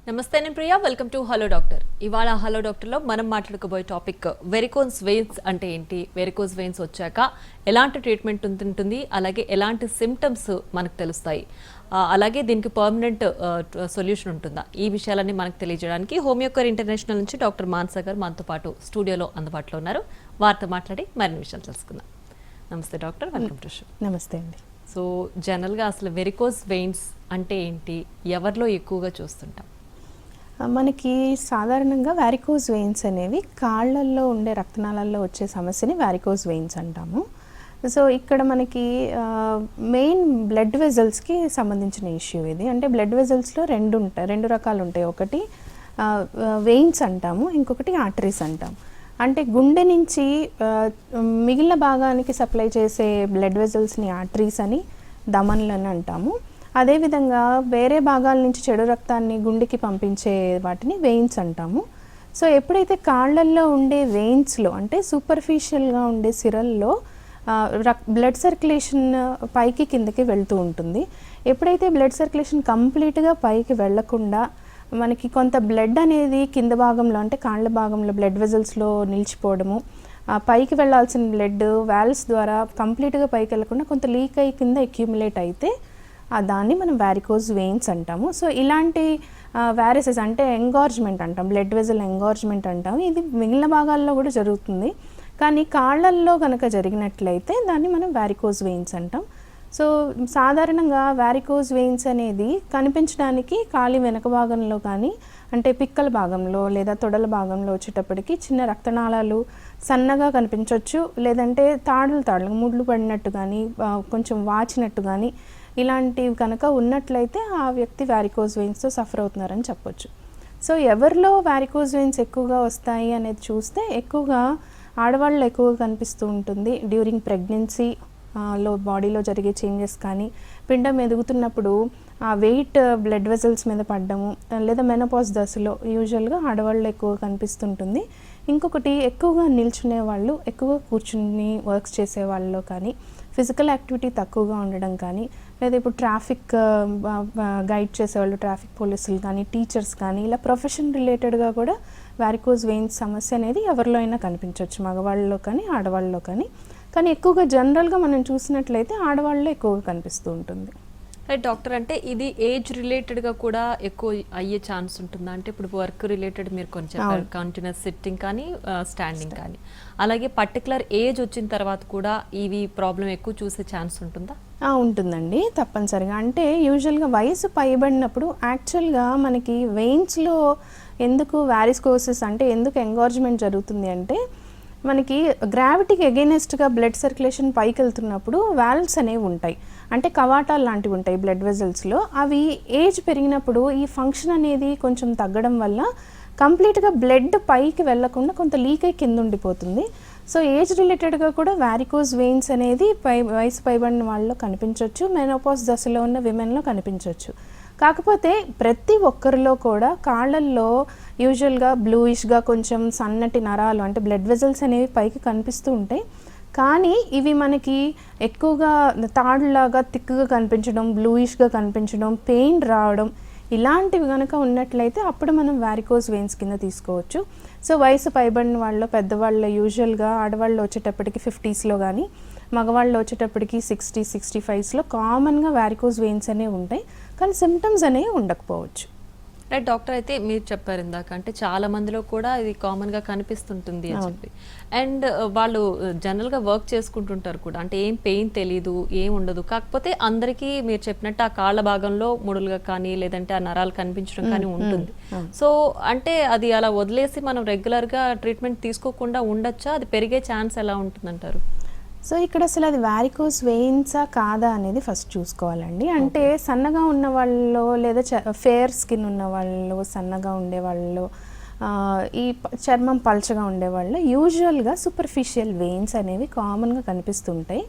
నమస్తే నేను Priya, welcome to hello doctor. ఇవాళ హలో డాక్టర్లో మనం మాట్లాడుకోబోయే టాపిక్ వెరికోస్ వెయిన్స్ అంటే ఏంటి, వెరికోస్ వెయిన్స్ వచ్చాక ఎలాంటి ట్రీట్మెంట్ ఉంటుంది, అలాగే ఎలాంటి సిమ్టమ్స్ మనకు తెలుస్తాయి, అలాగే దీనికి పర్మనెంట్ సొల్యూషన్ ఉంటుందా, ఈ విషయాలన్నీ మనకు తెలియజేయడానికి హోమియోకేర్ ఇంటర్నేషనల్ నుంచి డాక్టర్ మానస గారు మనతో పాటు స్టూడియోలో అందుబాటులో ఉన్నారు. వారితో మాట్లాడి మరిన్ని విషయాలు తెలుసుకుందాం. నమస్తే డాక్టర్, వెల్కమ్ టు షో. నమస్తే అండి. సో జనరల్గా అసలు వెరికోస్ వెయిన్స్ అంటే ఏంటి, ఎవరిలో ఎక్కువగా చూస్తుంటాం? మనకి సాధారణంగా వారికోజ్ వెయిన్స్ అనేవి కాళ్ళల్లో ఉండే రక్తనాళాల్లో వచ్చే సమస్యని వారికోజ్ వెయిన్స్ అంటాము. సో ఇక్కడ మనకి మెయిన్ బ్లడ్ వెజల్స్కి సంబంధించిన ఇష్యూ ఇది. అంటే బ్లడ్ వెజల్స్లో రెండు రకాలు ఉంటాయి. ఒకటి వెయిన్స్ అంటాము, ఇంకొకటి ఆర్టరీస్ అంటాము. అంటే గుండె నుంచి మిగిలిన భాగానికి సప్లై చేసే బ్లడ్ వెజల్స్ని ఆర్టరీస్ అని, ధమనులు అని అంటాము. అదేవిధంగా వేరే భాగాల నుంచి చెడు రక్తాన్ని గుండెకి పంపించే వాటిని వెయిన్స్ అంటాము. సో ఎప్పుడైతే కాళ్ళల్లో ఉండే వెయిన్స్లో అంటే సూపర్ఫిషియల్గా ఉండే సిరల్లో బ్లడ్ సర్క్యులేషన్ పైకి కిందకి వెళ్తూ ఉంటుంది. ఎప్పుడైతే బ్లడ్ సర్క్యులేషన్ కంప్లీట్గా పైకి వెళ్లకుండా మనకి కొంత బ్లడ్ అనేది కింద భాగంలో అంటే కాళ్ళ భాగంలో బ్లడ్ వెజల్స్లో నిలిచిపోవడము, పైకి వెళ్ళాల్సిన బ్లడ్ వాల్వ్స్ ద్వారా కంప్లీట్గా పైకి వెళ్లకుండా కొంత లీక్ అయ్యి కింద అక్యూములేట్ అయితే దాన్ని మనం వారికోజ్ వెయిన్స్ అంటాము. సో ఇలాంటి వారిసెస్ అంటే ఎంగార్జ్మెంట్ అంటాం, బ్లడ్ వెజల్ ఎంగార్జ్మెంట్ అంటాం. ఇది మిగిలిన భాగాల్లో కూడా జరుగుతుంది, కానీ కాళ్ళల్లో కనుక జరిగినట్లయితే దాన్ని మనం వారికోజ్ వెయిన్స్ అంటాం. సో సాధారణంగా వారికోజ్ వెయిన్స్ అనేది కనిపించడానికి కాలి వెనక భాగంలో కానీ అంటే పిక్కల భాగంలో లేదా తొడల భాగంలో వచ్చేటప్పటికి చిన్న రక్తనాళాలు సన్నగా కనిపించవచ్చు, లేదంటే తాడులు ముడ్లు పడినట్టు కానీ కొంచెం వాచినట్టు కానీ ఇలాంటివి కనుక ఉన్నట్లయితే ఆ వ్యక్తి వారికోజ్ వెయిన్స్తో సఫర్ అవుతున్నారని చెప్పొచ్చు. సో ఎవరిలో వారికోజ్ వెయిన్స్ ఎక్కువగా వస్తాయి అనేది చూస్తే ఎక్కువగా ఆడవాళ్ళు ఎక్కువగా కనిపిస్తూ ఉంటుంది. డ్యూరింగ్ ప్రెగ్నెన్సీ లో బాడీలో జరిగే చేంజెస్ కానీ, పిండం ఎదుగుతున్నప్పుడు ఆ వెయిట్ బ్లడ్ వెజల్స్ మీద పడ్డము, లేదా మెనోపాజ్ దశలో యూజువల్గా ఆడవాళ్ళు ఎక్కువగా కనిపిస్తుంటుంది. ఇంకొకటి ఎక్కువగా నిల్చునే వాళ్ళు, ఎక్కువగా కూర్చుని వర్క్స్ చేసే వాళ్ళలో కానీ, ఫిజికల్ యాక్టివిటీ తక్కువగా ఉండడం కానీ, లేదా ఇప్పుడు ట్రాఫిక్ గైడ్ చేసేవాళ్ళు, ట్రాఫిక్ పోలీసులు కానీ, టీచర్స్ కానీ, ఇలా ప్రొఫెషన్ రిలేటెడ్గా కూడా వారికోజ్ వెయిన్స్ సమస్య అనేది ఎవరిలో అయినా కనిపించవచ్చు, మగవాళ్ళలో కానీ ఆడవాళ్ళలో కానీ. కానీ ఎక్కువగా జనరల్గా మనం చూసినట్లయితే ఆడవాళ్ళలో ఎక్కువగా కనిపిస్తూ ఉంటుంది. డాక్టర్, అంటే ఇది ఏజ్ రిలేటెడ్గా కూడా ఎక్కువ అయ్యే ఛాన్స్ ఉంటుందా? అంటే ఇప్పుడు వర్క్ రిలేటెడ్ మీరు కొంచెం కంటిన్యూస్ సిట్టింగ్ కానీ స్టాండింగ్ కానీ, అలాగే పర్టికులర్ ఏజ్ వచ్చిన తర్వాత కూడా ఇవి ప్రాబ్లం ఎక్కువ చూసే ఛాన్స్ ఉంటుందా? ఉంటుందండి, తప్పనిసరిగా. అంటే యూజువల్గా వయసు పైబడినప్పుడు యాక్చువల్గా మనకి వెయిన్స్లో ఎందుకు వారికోసిస్ అంటే ఎందుకు ఎంగార్జ్మెంట్ జరుగుతుంది అంటే మనకి గ్రావిటీకి ఎగైనెస్ట్గా బ్లడ్ సర్క్యులేషన్ పైకి వెళ్తున్నప్పుడు వాల్వ్స్ అనేవి ఉంటాయి, అంటే కవాటాలు లాంటివి ఉంటాయి బ్లడ్ వెజల్స్లో. అవి ఏజ్ పెరిగినప్పుడు ఈ ఫంక్షన్ అనేది కొంచెం తగ్గడం వల్ల కంప్లీట్గా బ్లడ్ పైకి వెళ్లకుండా కొంత లీక్ అయి కింద ఉండిపోతుంది. సో ఏజ్ రిలేటెడ్గా కూడా వారికోజ్ వెయిన్స్ అనేది వయసు పైబడిన వాళ్ళలో కనిపించవచ్చు, మెనోపాజ్ దశలో ఉన్న విమెన్లో కనిపించవచ్చు. కాకపోతే ప్రతి ఒక్కరిలో కూడా కాళ్ళల్లో యూజువల్గా బ్లూయిష్గా కొంచెం సన్నటి నరాలు అంటే బ్లడ్ వెజల్స్ అనేవి పైకి కనిపిస్తూ ఉంటాయి. కానీ ఇవి మనకి ఎక్కువగా తాడులాగా థిక్గా కనిపించడం, బ్లూయిష్గా కనిపించడం, పెయిన్ రావడం ఇలాంటివి కనుక ఉన్నట్లయితే అప్పుడు మనం వారికోజ్ వెయిన్స్ కింద తీసుకోవచ్చు. సో వయసు పైబడిన వాళ్ళు, పెద్దవాళ్ళు యూజువల్గా ఆడవాళ్ళు వచ్చేటప్పటికి 50స్లో కానీ మగవాళ్ళు వచ్చేటప్పటికి 60-65స్లో కామన్గా వారికోజ్ వెయిన్స్ అనేవి ఉంటాయి, కానీ సిమ్టమ్స్ అనేవి ఉండకపోవచ్చు. రైట్ డాక్టర్, అయితే మీరు చెప్పారు ఇందాక అంటే చాలా మందిలో కూడా ఇది కామన్గా కనిపిస్తుంటుంది అని చెప్పి, అండ్ వాళ్ళు జనరల్గా వర్క్ చేసుకుంటుంటారు కూడా, అంటే ఏం పెయిన్ తెలీదు, ఏం ఉండదు. కాకపోతే అందరికీ మీరు చెప్పినట్టు ఆ కాళ్ళ భాగంలో ముడులుగా కానీ లేదంటే ఆ నరాలు కనిపించడం కానీ ఉంటుంది. సో అంటే అది అలా వదిలేసి మనం రెగ్యులర్గా ట్రీట్మెంట్ తీసుకోకుండా ఉండొచ్చా? అది పెరిగే ఛాన్స్ ఎలా ఉంటుందంటారు? సో ఇక్కడ అసలు అది వారికోజ్ వెయిన్సా కాదా అనేది ఫస్ట్ చూసుకోవాలండి. అంటే సన్నగా ఉన్న వాళ్ళలో లేదా ఫేర్ స్కిన్ ఉన్న వాళ్ళలో, సన్నగా ఉండే వాళ్ళలో, ఈ చర్మం పల్చగా ఉండే వాళ్ళు యూజువల్గా సూపర్ఫిషియల్ వెయిన్స్ అనేవి కామన్గా కనిపిస్తుంటాయి.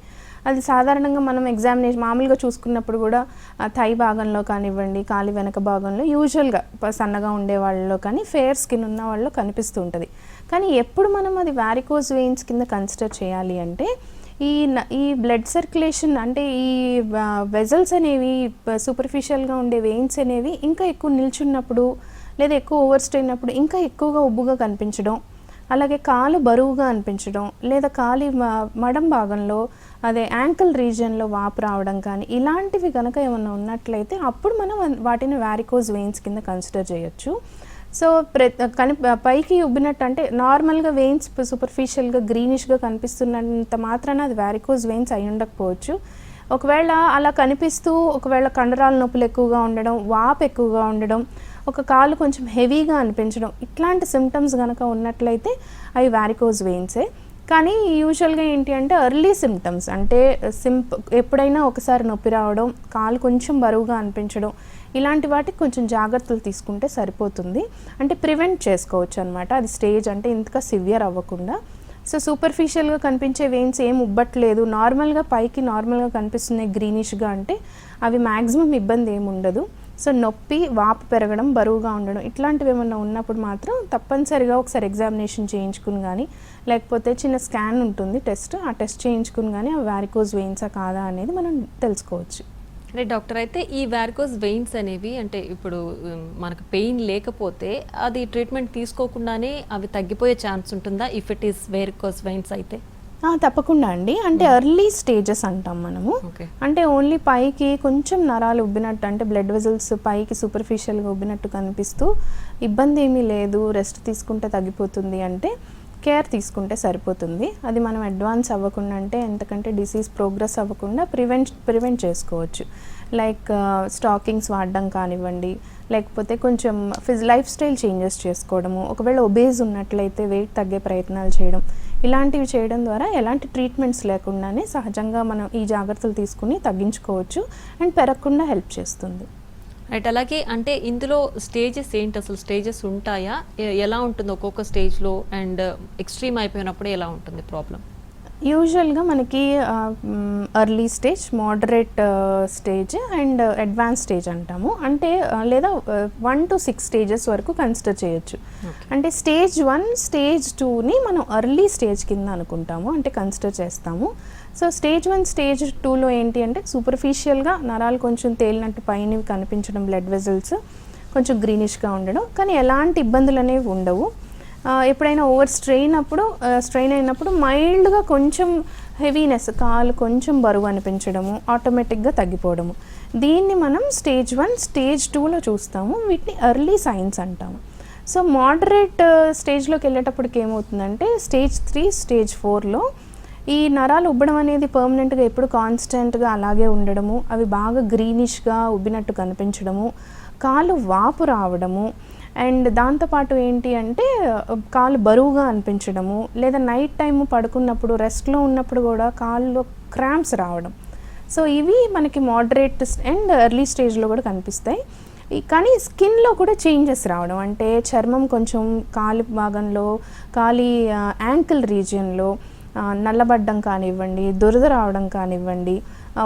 అది సాధారణంగా మనం ఎగ్జామినేషన్ మామూలుగా చూసుకున్నప్పుడు కూడా థై భాగంలో కానివ్వండి, కాలి వెనక భాగంలో యూజువల్గా సన్నగా ఉండే వాళ్ళలో కానీ ఫేర్ స్కిన్ ఉన్న వాళ్ళలో కనిపిస్తూ ఉంటుంది. కానీ ఎప్పుడు మనం అది వారికోజ్ వెయిన్స్ కింద కన్సిడర్ చేయాలి అంటే ఈ బ్లడ్ సర్క్యులేషన్ అంటే ఈ వెజల్స్ అనేవి సూపర్ఫిషియల్గా ఉండే వెయిన్స్ అనేవి ఇంకా ఎక్కువ నిల్చున్నప్పుడు, లేదా ఎక్కువ ఓవర్ స్ట్రెయిన్ అయినప్పుడు ఇంకా ఎక్కువగా ఉబ్బుగా కనిపించడం, అలాగే కాలు బరువుగా అనిపించడం, లేదా కాలి మడం భాగంలో అదే యాంకిల్ రీజియన్లో వాపు రావడం కానీ ఇలాంటివి కనుక ఏమన్నా ఉన్నట్లయితే అప్పుడు మనం వాటిని వారికోజ్ వెయిన్స్ కింద కన్సిడర్ చేయొచ్చు. సో పైకి ఉబ్బినట్టు అంటే నార్మల్గా వెయిన్స్ సూపర్ఫిషియల్గా గ్రీనిష్గా కనిపిస్తున్నంత మాత్రాన అది వారికోజ్ వెయిన్స్ అయి ఉండకపోవచ్చు. ఒకవేళ అలా కనిపిస్తూ ఒకవేళ కండరాల నొప్పులు ఎక్కువగా ఉండడం, వాపు ఎక్కువగా ఉండడం, ఒక కాలు కొంచెం హెవీగా అనిపించడం ఇట్లాంటి సిమ్టమ్స్ కనుక ఉన్నట్లయితే అవి వారికోజ్ వెయిన్సే. కానీ యూజువల్గా ఏంటి అంటే ఎర్లీ సిమ్టమ్స్ అంటే ఎప్పుడైనా ఒకసారి నొప్పి రావడం, కాలు కొంచెం బరువుగా అనిపించడం ఇలాంటి వాటికి కొంచెం జాగ్రత్తలు తీసుకుంటే సరిపోతుంది. అంటే ప్రివెంట్ చేసుకోవచ్చు అనమాట, అది స్టేజ్ అంటే ఇంతగా సివియర్ అవ్వకుండా. సో సూపర్ఫిషియల్గా కనిపించే వెయిన్స్ ఏం ఉబ్బట్లేదు, నార్మల్గా పైకి నార్మల్గా కనిపిస్తున్నాయి గ్రీనిష్గా అంటే అవి మ్యాక్సిమం ఇబ్బంది ఏమి ఉండదు. సో నొప్పి, వాపు పెరగడం, బరువుగా ఉండడం ఇట్లాంటివి ఏమన్నా ఉన్నప్పుడు మాత్రం తప్పనిసరిగా ఒకసారి ఎగ్జామినేషన్ చేయించుకుని కానీ లేకపోతే చిన్న స్కాన్ ఉంటుంది టెస్ట్, ఆ టెస్ట్ చేయించుకుని కానీ ఆ వారికోజ్ వెయిన్సా కాదా అనేది మనం తెలుసుకోవచ్చు. అంటే డాక్టర్ అయితే ఈ వారికోజ్ వెయిన్స్ అనేవి అంటే ఇప్పుడు మనకు పెయిన్ లేకపోతే అది ట్రీట్మెంట్ తీసుకోకుండానే అవి తగ్గిపోయే ఛాన్స్ ఉంటుందా if it is varicose veins అయితే? తప్పకుండా అండి. అంటే ఎర్లీ స్టేజెస్ అంటాం మనము. అంటే ఓన్లీ పైకి కొంచెం నరాలు ఉబ్బినట్టు అంటే బ్లడ్ వెజల్స్ పైకి సూపర్ఫిషియల్గా ఉబ్బినట్టు కనిపిస్తూ ఇబ్బంది ఏమీ లేదు, రెస్ట్ తీసుకుంటే తగ్గిపోతుంది అంటే కేర్ తీసుకుంటే సరిపోతుంది. అది మనం అడ్వాన్స్ అవ్వకుండా అంటే ఎంతకంటే డిసీజ్ ప్రోగ్రెస్ అవ్వకుండా ప్రివెంట్ చేసుకోవచ్చు. లైక్ స్టాకింగ్స్ వాడడం కానివ్వండి, లేకపోతే కొంచెం లైఫ్ స్టైల్ చేంజెస్ చేసుకోవడము, ఒకవేళ ఒబేజ్ ఉన్నట్లయితే వెయిట్ తగ్గే ప్రయత్నాలు చేయడం, ఇలాంటివి చేయడం ద్వారా ఎలాంటి ట్రీట్మెంట్స్ లేకుండానే సహజంగా మనం ఈ జాగ్రత్తలు తీసుకుని తగ్గించుకోవచ్చు అండ్ పెరగకుండా హెల్ప్ చేస్తుంది. రైట్. అలాగే అంటే ఇందులో స్టేజెస్ ఏంటి, అసలు స్టేజెస్ ఉంటాయా, ఎలా ఉంటుంది ఒక్కొక్క స్టేజ్లో, అండ్ ఎక్స్ట్రీమ్ అయిపోయినప్పుడు ఎలా ఉంటుంది ప్రాబ్లం? యూజువల్గా మనకి early stage, moderate stage and advance stage అంటాము. అంటే లేదా 1 to 6 స్టేజెస్ వరకు కన్సిడర్ చేయొచ్చు. అంటే స్టేజ్ 1, స్టేజ్ 2ని మనం ఎర్లీ స్టేజ్ కింద అనుకుంటాము, అంటే కన్సిడర్ చేస్తాము. సో స్టేజ్ 1, స్టేజ్ 2లో ఏంటి అంటే సూపర్ఫిషియల్గా నరాలు కొంచెం తేలినట్టు పైన కనిపించడం, బ్లడ్ వెజల్స్ కొంచెం గ్రీనిష్గా ఉండడం, కానీ ఎలాంటి ఇబ్బందులు అనేవి ఉండవు. ఎప్పుడైనా ఓవర్ స్ట్రెయిన్ అయినప్పుడు మైల్డ్గా కొంచెం హెవీనెస్, కాలు కొంచెం బరువు అనిపించడము, ఆటోమేటిక్గా తగ్గిపోవడము, దీన్ని మనం స్టేజ్ 1, స్టేజ్ 2లో చూస్తాము. వీటిని ఎర్లీ సైన్స్ అంటాము. సో మోడరేట్ స్టేజ్లోకి వెళ్ళేటప్పటికి ఏమవుతుందంటే స్టేజ్ 3, స్టేజ్ 4లో ఈ నరాలు ఉబ్బడం అనేది పర్మనెంట్గా ఎప్పుడు కాన్స్టెంట్గా అలాగే ఉండడము, అవి బాగా గ్రీనిష్గా ఉబ్బినట్టు కనిపించడము, కాలు వాపు రావడము, అండ్ దాంతోపాటు ఏంటి అంటే కాలు బరువుగా అనిపించడము, లేదా నైట్ టైం పడుకున్నప్పుడు రెస్ట్లో ఉన్నప్పుడు కూడా కాళ్ళలో క్రాంప్స్ రావడం. సో ఇవి మనకి మోడరేట్ అండ్ ఎర్లీ స్టేజ్లో కూడా కనిపిస్తాయి. కానీ స్కిన్లో కూడా చేంజెస్ రావడం, అంటే చర్మం కొంచెం కాలి భాగంలో, కాలి యాంకిల్ రీజియన్లో నల్లబడ్డం కానివ్వండి, దురద రావడం కానివ్వండి,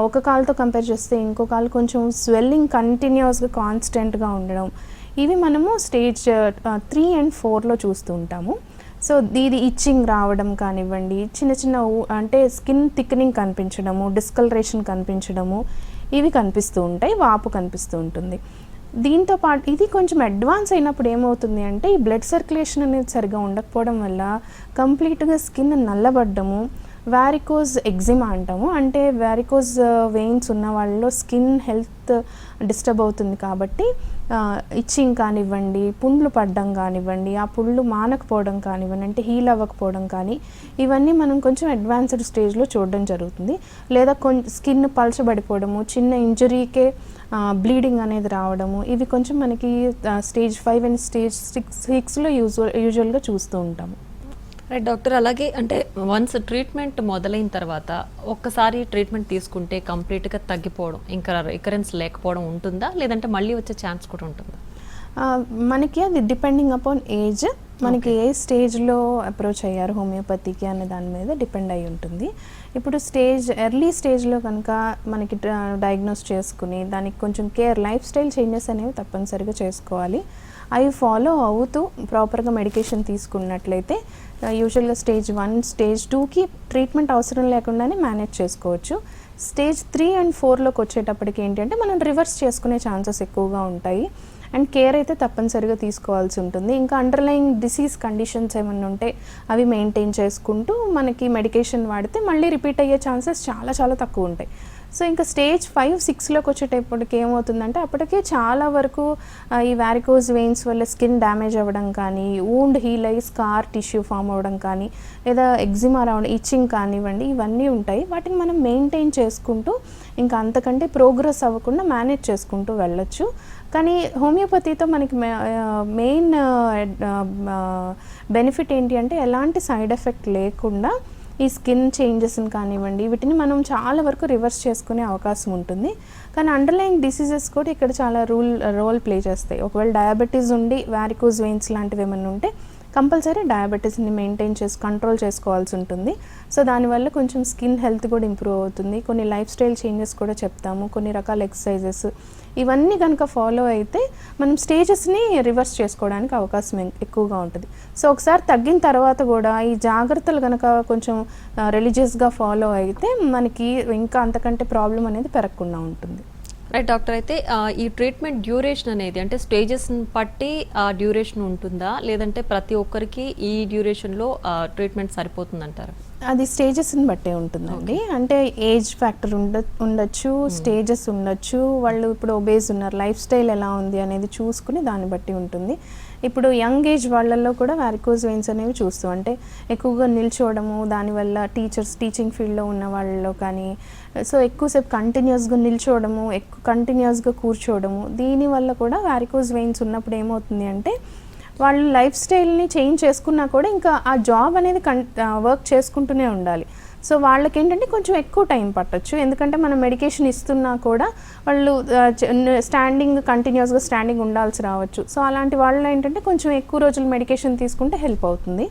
ఒక కాలుతో కంపేర్ చేస్తే ఇంకో కాలు కొంచెం స్వెల్లింగ్ కంటిన్యూస్గా కాన్స్టెంట్గా ఉండడం, ఇవి మనము స్టేజ్ 3 and 4లో చూస్తూ ఉంటాము. సో ఇది ఇచ్చింగ్ రావడం కానివ్వండి, చిన్న అంటే స్కిన్ థిక్నింగ్ కనిపించడము, డిస్కలరేషన్ కనిపించడము, ఇవి కనిపిస్తూ ఉంటాయి, వాపు కనిపిస్తూ ఉంటుంది. దీంతో పాటు ఇది కొంచెం అడ్వాన్స్ అయినప్పుడు ఏమవుతుంది అంటే ఈ బ్లడ్ సర్క్యులేషన్ అనేది సరిగా ఉండకపోవడం వల్ల కంప్లీట్గా స్కిన్ నల్లబడ్డము, వారికోజ్ ఎగ్జిమా అంటాము. అంటే వారికోజ్ వెయిన్స్ ఉన్న వాళ్ళలో స్కిన్ హెల్త్ డిస్టర్బ్ అవుతుంది కాబట్టి ఇచ్చింగ్ కానివ్వండి, పుండ్లు పడడం కానివ్వండి, ఆ పుండ్లు మానకపోవడం కానివ్వండి, అంటే హీల్ అవ్వకపోవడం కానీ, ఇవన్నీ మనం కొంచెం అడ్వాన్స్డ్ స్టేజ్లో చూడడం జరుగుతుంది. లేదా స్కిన్ పలచబడిపోవడము, చిన్న ఇంజరీకే బ్లీడింగ్ అనేది రావడము, ఇవి కొంచెం మనకి స్టేజ్ 5 and స్టేజ్ 6లో యూజువల్గా చూస్తూ ఉంటాము. Right doctor. అలాగే అంటే వన్స్ ట్రీట్మెంట్ మొదలైన తర్వాత ఒక్కసారి ట్రీట్మెంట్ తీసుకుంటే కంప్లీట్గా తగ్గిపోవడం, ఇంకా రికరెన్స్ లేకపోవడం ఉంటుందా, లేదంటే మళ్ళీ వచ్చే ఛాన్స్ కూడా ఉంటుందా? మనకి అది డిపెండింగ్ అపాన్ ఏజ్, మనకి ఏ స్టేజ్లో అప్రోచ్ అయ్యారు హోమియోపతికి అనే దాని మీద డిపెండ్ అయి ఉంటుంది. ఇప్పుడు ఎర్లీ స్టేజ్లో కనుక మనకి డయాగ్నోస్ చేసుకుని దానికి కొంచెం లైఫ్ స్టైల్ చేంజెస్ అనేవి తప్పనిసరిగా చేసుకోవాలి. అవి ఫాలో అవుతూ ప్రాపర్గా మెడికేషన్ తీసుకున్నట్లయితే యూజువల్గా స్టేజ్ 1, స్టేజ్ 2కి ట్రీట్మెంట్ అవసరం లేకుండానే మేనేజ్ చేసుకోవచ్చు. స్టేజ్ 3 and 4లోకి వచ్చేటప్పటికి ఏంటంటే మనం రివర్స్ చేసుకునే ఛాన్సెస్ ఎక్కువగా ఉంటాయి. అండ్ కేర్ అయితే తప్పనిసరిగా తీసుకోవాల్సి ఉంటుంది. ఇంకా అండర్లయింగ్ డిసీజ్ కండిషన్స్ ఏమైనా ఉంటే అవి మెయింటైన్ చేసుకుంటూ మనకి మెడికేషన్ వాడితే మళ్ళీ రిపీట్ అయ్యే ఛాన్సెస్ చాలా చాలా తక్కువ ఉంటాయి. సో ఇంకా స్టేజ్ 5-6లోకి వచ్చేటప్పటికి ఏమవుతుందంటే అప్పటికే చాలా వరకు ఈ వారికోజ్ వెయిన్స్ వల్ల స్కిన్ డ్యామేజ్ అవ్వడం కానీ, వూండ్ హీల్ అయ్యి స్కార్ టిష్యూ ఫామ్ అవ్వడం కానీ, లేదా ఎగ్జిమా రావడం, ఇచ్చింగ్ కానివ్వండి, ఇవన్నీ ఉంటాయి. వాటిని మనం మెయింటైన్ చేసుకుంటూ ఇంకా అంతకంటే ప్రోగ్రెస్ అవ్వకుండా మేనేజ్ చేసుకుంటూ వెళ్ళొచ్చు. కానీ హోమియోపతితో మనకి మెయిన్ బెనిఫిట్ ఏంటి అంటే ఎలాంటి సైడ్ ఎఫెక్ట్ లేకుండా ఈ స్కిన్ చేంజెస్ని కానివ్వండి వీటిని మనం చాలా వరకు రివర్స్ చేసుకునే అవకాశం ఉంటుంది. కానీ అండర్లయింగ్ డిసీజెస్ కూడా ఇక్కడ చాలా రోల్ ప్లే చేస్తాయి. ఒకవేళ డయాబెటీస్ ఉండి వారికోజ్ వెయిన్స్ లాంటివి ఏమైనా ఉంటే కంపల్సరీ డయాబెటీస్ని మెయింటైన్ చేసి కంట్రోల్ చేసుకోవాల్సి ఉంటుంది. సో దానివల్ల కొంచెం స్కిన్ హెల్త్ కూడా ఇంప్రూవ్ అవుతుంది. కొన్ని లైఫ్ స్టైల్ చేంజెస్ కూడా చెప్తాము, కొన్ని రకాల ఎక్సర్సైజెస్, ఇవన్నీ కనుక ఫాలో అయితే మనం స్టేజెస్ని రివర్స్ చేసుకోవడానికి అవకాశం ఎక్కువగా ఉంటుంది. సో ఒకసారి తగ్గిన తర్వాత కూడా ఈ జాగ్రత్తలు కనుక కొంచెం రిలీజియస్గా ఫాలో అయితే మనకి ఇంకా అంతకంటే ప్రాబ్లం అనేది పెరగకుండా ఉంటుంది. రైట్ డాక్టర్, అయితే ఈ ట్రీట్మెంట్ డ్యూరేషన్ అనేది అంటే స్టేజెస్ని బట్టి ఆ డ్యూరేషన్ ఉంటుందా, లేదంటే ప్రతి ఒక్కరికి ఈ డ్యూరేషన్లో ట్రీట్మెంట్ సరిపోతుందంటారు? అది స్టేజెస్ని బట్టే ఉంటుందండి. అంటే ఏజ్ ఫ్యాక్టర్ ఉండొచ్చు, స్టేజెస్ ఉండొచ్చు. వాళ్ళు ఇప్పుడు ఒబేస్ ఉన్నారు, లైఫ్ స్టైల్ ఎలా ఉంది అనేది చూసుకుని దాన్ని బట్టి ఉంటుంది. ఇప్పుడు యంగ్ ఏజ్ వాళ్ళల్లో కూడా వారికోజ్ వెయిన్స్ అనేవి చూస్తాం. అంటే ఎక్కువగా నిల్చోవడము, దానివల్ల టీచింగ్ ఫీల్డ్లో ఉన్న వాళ్ళలో కానీ, సో ఎక్కువసేపు కంటిన్యూస్గా నిల్చోవడము, కంటిన్యూస్గా కూర్చోవడము, దీనివల్ల కూడా వారికోజ్ వెయిన్స్ ఉన్నప్పుడు ఏమవుతుంది అంటే వాళ్ళు లైఫ్ స్టైల్ని చేంజ్ చేసుకున్నా కూడా ఇంకా ఆ జాబ్ అనేది వర్క్ చేసుకుంటూనే ఉండాలి. సో వాళ్ళకి ఏంటంటే కొంచెం ఎక్కువ టైం పట్టొచ్చు. ఎందుకంటే మనం మెడికేషన్ ఇస్తున్నా కూడా వాళ్ళు కంటిన్యూస్గా స్టాండింగ్ ఉండాల్సి రావచ్చు. సో అలాంటి వాళ్ళు ఏంటంటే కొంచెం ఎక్కువ రోజులు మెడికేషన్ తీసుకుంటే హెల్ప్ అవుతుంది.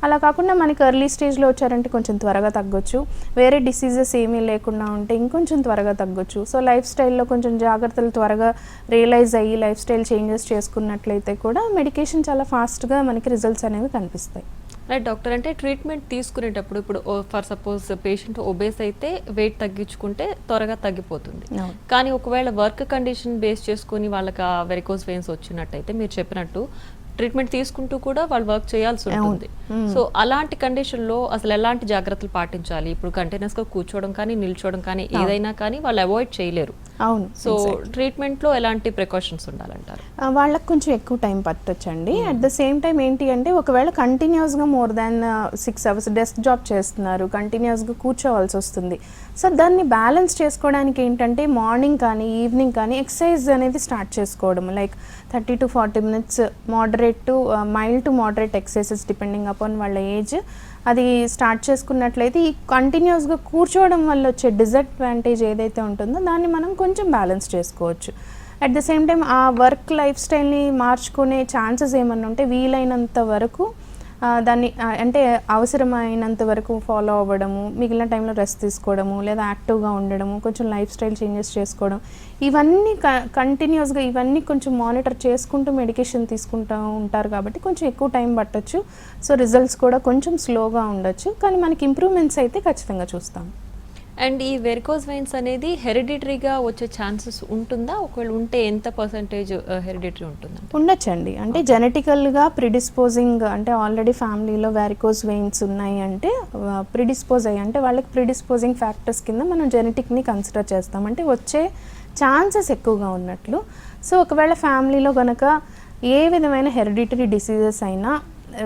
అలా కాకుండా మనకి ఎర్లీ స్టేజ్లో వచ్చారంటే కొంచెం త్వరగా తగ్గొచ్చు. వేరే డిసీజెస్ ఏమీ లేకుండా ఉంటే ఇంకొంచెం త్వరగా తగ్గొచ్చు. సో లైఫ్ స్టైల్లో కొంచెం జాగ్రత్తలు త్వరగా రియలైజ్ అయ్యి లైఫ్ స్టైల్ చేంజెస్ చేసుకున్నట్లయితే కూడా మెడికేషన్ చాలా ఫాస్ట్గా మనకి రిజల్ట్స్ అనేవి కనిపిస్తాయి. రైట్ డాక్టర్, అంటే ట్రీట్మెంట్ తీసుకునేటప్పుడు ఇప్పుడు ఫర్ సపోజ్ పేషెంట్ ఒబేస్ అయితే వెయిట్ తగ్గించుకుంటే త్వరగా తగ్గిపోతుంది. కానీ ఒకవేళ వర్క్ కండిషన్ బేస్ చేసుకొని వాళ్ళకి ఆ వెరికోజ్ వెయిన్స్ వచ్చినట్టయితే మీరు చెప్పినట్టు ట్రీట్మెంట్ తీసుకుంటూ కూడా వాళ్ళు వర్క్ చేయాల్సి ఉంటుంది. సో అలాంటి కండిషన్లో అసలు ఎలాంటి జాగ్రత్తలు పాటించాలి? ఇప్పుడు కంటిన్యూస్గా కూర్చోవడం కానీ నిల్చోవడం కానీ ఏదైనా కానీ వాళ్ళు అవాయిడ్ చేయలేరు. అవును. సో ట్రీట్మెంట్లో ఎలాంటి ప్రికాషన్స్ ఉండాలంటారు? వాళ్ళకి కొంచెం ఎక్కువ టైం పట్టొచ్చండి. అట్ ద సేమ్ టైం ఏంటి అంటే ఒకవేళ కంటిన్యూస్గా more than 6 hours desk job చేస్తున్నారు, కంటిన్యూస్గా కూర్చోవాల్సి వస్తుంది. సో దాన్ని బ్యాలెన్స్ చేసుకోవడానికి ఏంటంటే మార్నింగ్ కానీ ఈవినింగ్ కానీ ఎక్సర్సైజ్ అనేది స్టార్ట్ చేసుకోవడం, like 30 to 40 minutes mild to moderate exercises depending upon వాళ్ళ ఏజ్, అది స్టార్ట్ చేసుకున్నట్లయితే ఈ కంటిన్యూస్గా కూర్చోవడం వల్ల వచ్చే డిసడ్వాంటేజ్ ఏదైతే ఉంటుందో దాన్ని మనం కొంచెం బ్యాలెన్స్ చేసుకోవచ్చు. అట్ ద సేమ్ టైం ఆ వర్క్ లైఫ్ స్టైల్ని మార్చుకునే ఛాన్సెస్ ఏమన్నా ఉంటే వీలైనంత వరకు దాన్ని అంటే అవసరమైనంత వరకు ఫాలో అవ్వడము, మిగిలిన టైంలో రెస్ట్ తీసుకోవడము, లేదా యాక్టివ్గా ఉండడము, కొంచెం లైఫ్ స్టైల్ చేంజెస్ చేసుకోవడం, ఇవన్నీ కంటిన్యూస్గా ఇవన్నీ కొంచెం మానిటర్ చేసుకుంటూ మెడికేషన్ తీసుకుంటూ ఉంటారు కాబట్టి కొంచెం ఎక్కువ టైం పట్టొచ్చు. సో రిజల్ట్స్ కూడా కొంచెం స్లోగా ఉండొచ్చు, కానీ మనకి ఇంప్రూవ్మెంట్స్ అయితే ఖచ్చితంగా చూస్తాం. అండ్ ఈ వెరికోజ్ వెయిన్స్ అనేది హెరిడిటరీగా వచ్చే ఛాన్సెస్ ఉంటుందా? ఒకవేళ ఉంటే ఎంత పర్సంటేజ్ హెరిడిటరీ ఉంటుంది? ఉండొచ్చండి. అంటే జెనెటికల్గా ప్రిడిస్పోజింగ్, అంటే ఆల్రెడీ ఫ్యామిలీలో వెరికోజ్ వెయిన్స్ ఉన్నాయి అంటే ప్రిడిస్పోజ్ అయ్యి అంటే వాళ్ళకి ప్రిడిస్పోజింగ్ ఫ్యాక్టర్స్ కింద మనం జెనెటిక్ని కన్సిడర్ చేస్తాం, అంటే వచ్చే ఛాన్సెస్ ఎక్కువగా ఉన్నట్లు. సో ఒకవేళ ఫ్యామిలీలో కనుక ఏ విధమైన హెరిడిటరీ డిసీజెస్ అయినా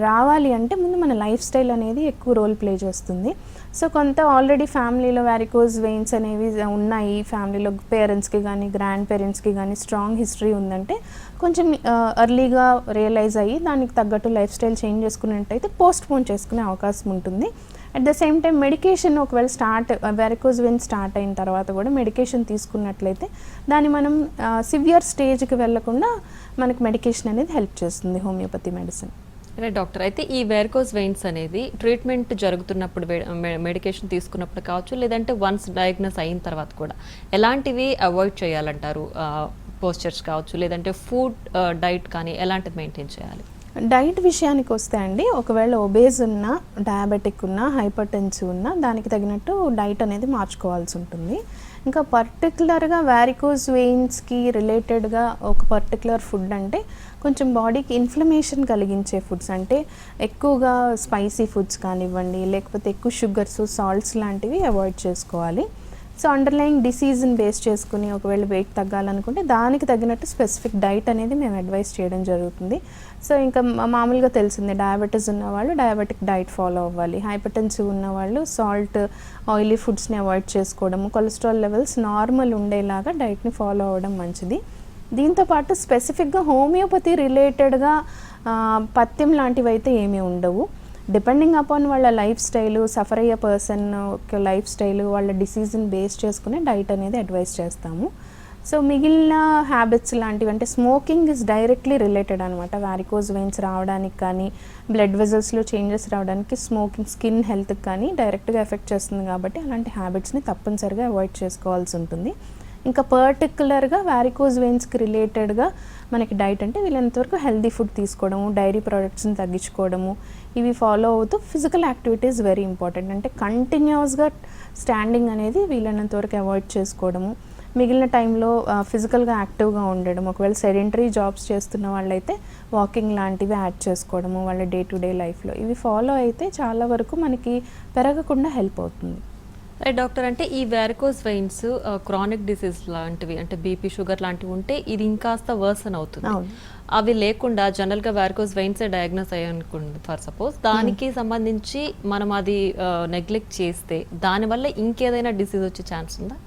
రావాలి అంటే ముందు మన లైఫ్ స్టైల్ అనేది ఎక్కువ రోల్ ప్లే చేస్తుంది. సో కొంత ఆల్రెడీ ఫ్యామిలీలో వారికోజ్ వెయిన్స్ అనేవి ఉన్నాయి, ఫ్యామిలీలో పేరెంట్స్కి కానీ గ్రాండ్ పేరెంట్స్కి కానీ స్ట్రాంగ్ హిస్టరీ ఉందంటే కొంచెం ఎర్లీగా రియలైజ్ అయ్యి దానికి తగ్గట్టు లైఫ్ స్టైల్ చేంజ్ చేసుకున్నట్టయితే పోస్ట్ పోన్ చేసుకునే అవకాశం ఉంటుంది. At the same time medication ఒకవేళ వారికోజ్ వెయిన్స్ స్టార్ట్ అయిన తర్వాత కూడా మెడికేషన్ తీసుకున్నట్లయితే దాన్ని మనం సివియర్ స్టేజ్కి వెళ్లకుండా మనకు మెడికేషన్ అనేది హెల్ప్ చేస్తుంది హోమియోపతి మెడిసిన్. రైట్ డాక్టర్, అయితే ఈ వెరికోజ్ వెయిన్స్ అనేది ట్రీట్మెంట్ జరుగుతున్నప్పుడు మెడికేషన్ తీసుకున్నప్పుడు కావచ్చు, లేదంటే వన్స్ డయాగ్నోస్ అయిన తర్వాత కూడా ఎలాంటివి అవాయిడ్ చేయాలంటారు? పోస్చర్స్ కావచ్చు, లేదంటే ఫుడ్ డైట్ కానీ ఎలాంటిది మెయింటైన్ చేయాలి? డైట్ విషయానికి వస్తే అండి, ఒకవేళ ఒబేజ్ ఉన్నా, డయాబెటిక్ ఉన్నా, హైపర్ టెన్సివ్ ఉన్నా దానికి తగినట్టు డైట్ అనేది మార్చుకోవాల్సి ఉంటుంది. ఇంకా పర్టికులర్గా వ్యారికోజ్ వెయిన్స్కి రిలేటెడ్గా ఒక పర్టికులర్ ఫుడ్ అంటే కొంచెం బాడీకి ఇన్ఫ్లమేషన్ కలిగించే ఫుడ్స్, అంటే ఎక్కువగా స్పైసీ ఫుడ్స్ కానివ్వండి, లేకపోతే ఎక్కువ షుగర్స్, సాల్ట్స్ లాంటివి అవాయిడ్ చేసుకోవాలి. సో అండర్లైయింగ్ డిసీజ్ని బేస్ చేసుకుని ఒకవేళ వెయిట్ తగ్గాలనుకుంటే దానికి తగినట్టు స్పెసిఫిక్ డైట్ అనేది మేము అడ్వైస్ చేయడం జరుగుతుంది. సో ఇంకా మామూలుగా తెలిసిందే, డయాబెటీస్ ఉన్నవాళ్ళు డయాబెటిక్ డైట్ ఫాలో అవ్వాలి, హైపర్టెన్సివ్ ఉన్నవాళ్ళు సాల్ట్, ఆయిలీ ఫుడ్స్ని అవాయిడ్ చేసుకోవడము, కొలెస్ట్రాల్ లెవెల్స్ నార్మల్ ఉండేలాగా డైట్ని ఫాలో అవ్వడం మంచిది. దీంతోపాటు స్పెసిఫిక్గా హోమియోపతి రిలేటెడ్గా పథ్యం లాంటివి అయితే ఏమీ ఉండవు. డిపెండింగ్ అపాన్ వాళ్ళ లైఫ్ స్టైలు, సఫర్ అయ్యే పర్సన్ లైఫ్ స్టైలు, వాళ్ళ డిసీజ్ని బేస్ చేసుకునే డైట్ అనేది అడ్వైస్ చేస్తాము. సో మిగిలిన హ్యాబిట్స్ లాంటివి అంటే స్మోకింగ్ ఇస్ డైరెక్ట్లీ రిలేటెడ్ అనమాట. వారికోజ్ వెయిన్స్ రావడానికి కానీ, బ్లడ్ వెజల్స్లో చేంజెస్ రావడానికి స్మోకింగ్ స్కిన్ హెల్త్కి కానీ డైరెక్ట్గా ఎఫెక్ట్ చేస్తుంది. కాబట్టి అలాంటి హ్యాబిట్స్ని తప్పనిసరిగా అవాయిడ్ చేసుకోవాల్సి ఉంటుంది. ఇంకా పర్టికులర్గా వారికోజ్ వెయిన్స్కి రిలేటెడ్గా మనకి డైట్ అంటే వీళ్ళంతవరకు హెల్దీ ఫుడ్ తీసుకోవడము, డైరీ ప్రోడక్ట్స్ని తగ్గించుకోవడము, ఇవి ఫాలో అవుతూ ఫిజికల్ యాక్టివిటీస్ వెరీ ఇంపార్టెంట్. అంటే కంటిన్యూస్గా స్టాండింగ్ అనేది వీళ్ళనంతవరకు అవాయిడ్ చేసుకోవడము, మిగిలిన టైంలో ఫిజికల్గా యాక్టివ్గా ఉండడం, ఒకవేళ సెడెంటరీ జాబ్స్ చేస్తున్న వాళ్ళైతే వాకింగ్ లాంటివి యాడ్ చేసుకోవడము వాళ్ళ డే టు డే లైఫ్లో, ఇవి ఫాలో అయితే చాలా వరకు మనకి పెరగకుండా హెల్ప్ అవుతుంది. డాక్టర్, అంటే ఈ వారికోజ్ వెయిన్స్ క్రానిక్ డిసీజ్ లాంటివి అంటే బీపీ, షుగర్ లాంటివి ఉంటే ఇది ఇంకాస్త వర్సన్ అవుతుంది. అవి లేకుండా జనరల్గా వారికోజ్ వెయిన్స్ డయాగ్నోస్ అయ్యానుకోండి ఫర్ సపోజ్, దానికి సంబంధించి మనం అది నెగ్లెక్ట్ చేస్తే దానివల్ల ఇంకేదైనా డిసీజ్ వచ్చే ఛాన్స్ ఉందా?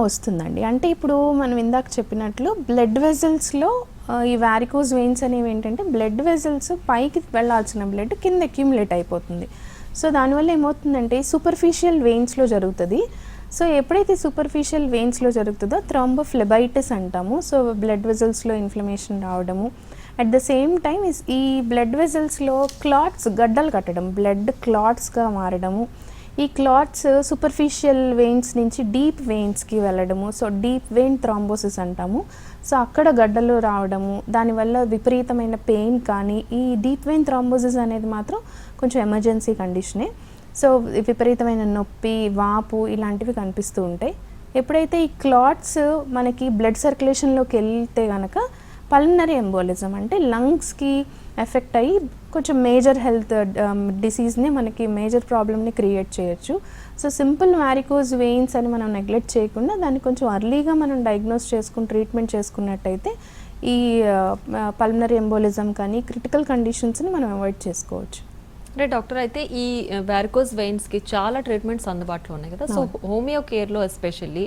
వస్తుందండి. అంటే ఇప్పుడు మనం ఇందాక చెప్పినట్లు బ్లడ్ వెజల్స్లో ఈ వారికోజ్ వెయిన్స్ అనేవి ఏంటంటే బ్లడ్ వెజల్స్ పైకి వెళ్ళాల్సిన బ్లడ్ కింద అక్యుములేట్ అయిపోతుంది. సో దానివల్ల ఏమవుతుందంటే సూపర్ఫిషియల్ వెయిన్స్లో జరుగుతుంది. సో ఎప్పుడైతే సూపర్ఫిషియల్ వెయిన్స్లో జరుగుతుందో థ్రాంబోఫ్లెబైటిస్ అంటాము. సో బ్లడ్ వెజల్స్లో ఇన్ఫ్లమేషన్ రావడము, అట్ ద సేమ్ టైం ఈ బ్లడ్ వెజల్స్లో క్లాట్స్, గడ్డలు కట్టడం, బ్లడ్ క్లాట్స్గా మారడము, ఈ క్లాట్స్ సూపర్ఫిషియల్ వెయిన్స్ నుంచి డీప్ వెయిన్స్కి వెళ్ళడము, సో డీప్ వెయిన్ థ్రాంబోసిస్ అంటాము. సో అక్కడ గడ్డలు రావడము, దానివల్ల విపరీతమైన పెయిన్ కానీ, ఈ డీప్ వెయిన్ థ్రాంబోసిస్ అనేది మాత్రం కొంచెం ఎమర్జెన్సీ కండిషనే. సో విపరీతమైన నొప్పి, వాపు ఇలాంటివి కనిపిస్తూ ఉంటాయి. ఎప్పుడైతే ఈ క్లాట్స్ మనకి బ్లడ్ సర్క్యులేషన్లోకి వెళ్తే కనుక పల్మనరీ ఎంబోలిజం అంటే లంగ్స్కి ఎఫెక్ట్ అయ్యి కొంచెం మేజర్ హెల్త్ డిసీజ్ని, మనకి మేజర్ ప్రాబ్లమ్ని క్రియేట్ చేయొచ్చు. సో సింపుల్ వారికోజ్ వెయిన్స్ అని మనం నెగ్లెక్ట్ చేయకుండా దాన్ని కొంచెం అర్లీగా మనం డయాగ్నోస్ చేసుకుని ట్రీట్మెంట్ చేసుకున్నట్టయితే ఈ పల్మనరీ ఎంబోలిజం కానీ క్రిటికల్ కండిషన్స్ని మనం అవాయిడ్ చేసుకోవచ్చు. అంటే డాక్టర్, అయితే ఈ వారికోజ్ వెయిన్స్కి చాలా ట్రీట్మెంట్స్ అందుబాటులో ఉన్నాయి కదా. సో హోమియో కేర్లో ఎస్పెషల్లీ